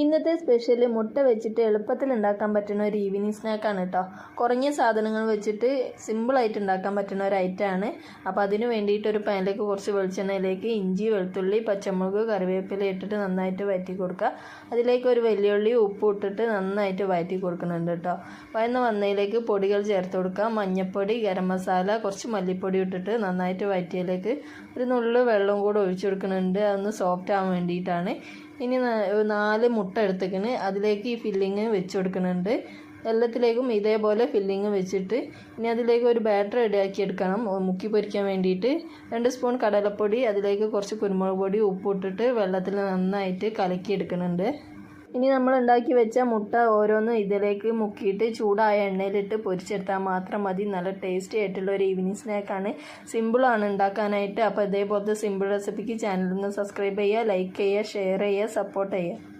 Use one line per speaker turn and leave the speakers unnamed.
ഇന്നത്തെ സ്പെഷ്യൽ മുട്ട വെച്ചിട്ട് എളുപ്പത്തിൽ ഉണ്ടാക്കാൻ പറ്റുന്ന ഒരു ഈവനിങ് സ്നാക്കാണ് കേട്ടോ. കുറഞ്ഞ സാധനങ്ങൾ വെച്ചിട്ട് സിമ്പിളായിട്ട് ഉണ്ടാക്കാൻ പറ്റുന്ന ഒരു ഐറ്റമാണ്. അപ്പോൾ അതിന് വേണ്ടിയിട്ട് ഒരു പാനിലേക്ക് കുറച്ച് വെളിച്ചെണ്ണയിലേക്ക് ഇഞ്ചി, വെളുത്തുള്ളി, പച്ചമുളക്, കറിവേപ്പില ഇട്ടിട്ട് നന്നായിട്ട് വഴറ്റി കൊടുക്കുക. അതിലേക്ക് ഒരു വലിയുള്ളി, ഉപ്പ് ഇട്ടിട്ട് നന്നായിട്ട് വഴറ്റി കൊടുക്കുന്നുണ്ട് കേട്ടോ. വന്നതിലേക്ക് പൊടികൾ ചേർത്ത് കൊടുക്കുക. മഞ്ഞൾപ്പൊടി, ഗരം മസാല, കുറച്ച് മല്ലിപ്പൊടി ഇട്ടിട്ട് നന്നായിട്ട് വഴറ്റിയതിലേക്ക് ഒരു നുള്ളു വെള്ളം കൂടെ ഒഴിച്ചു കൊടുക്കുന്നുണ്ട്. അതൊന്ന് സോഫ്റ്റ് ആവാൻ വേണ്ടിയിട്ടാണ്. ഇനി 4 മുട്ട എടുത്തേക്കണ്. അതിലേക്ക് ഈ ഫില്ലിങ് വെച്ച് കൊടുക്കുന്നുണ്ട്. എല്ലാത്തിലേക്കും ഇതേപോലെ ഫില്ലിങ് വെച്ചിട്ട് ഇനി അതിലേക്ക് ഒരു ബാറ്റർ റെഡിയാക്കി എടുക്കണം മുക്കി പൊരിക്കാൻ വേണ്ടിയിട്ട്. 2 സ്പൂൺ കടലപ്പൊടി, അതിലേക്ക് കുറച്ച് കുരുമുളക് പൊടി, ഉപ്പ് ഇട്ടിട്ട് വെള്ളത്തിൽ നന്നായിട്ട് കലക്കി എടുക്കുന്നുണ്ട്. ഇനി നമ്മൾ ഉണ്ടാക്കി വെച്ച മുട്ട ഓരോന്നും ഇതിലേക്ക് മുക്കിയിട്ട് ചൂടായ എണ്ണയിലിട്ട് പൊരിച്ചെടുത്താൽ മാത്രം മതി. നല്ല ടേസ്റ്റി ആയിട്ടുള്ള ഒരു ഈവനിങ് സ്നാക്കാണ്. സിമ്പിളാണ് ഉണ്ടാക്കാനായിട്ട്. അപ്പോൾ ഇതേപോലത്തെ സിമ്പിൾ റെസിപ്പിക്ക് ചാനലൊന്ന് സബ്സ്ക്രൈബ് ചെയ്യുക, ലൈക്ക് ചെയ്യുക, ഷെയർ ചെയ്യുക, സപ്പോർട്ട് ചെയ്യുക.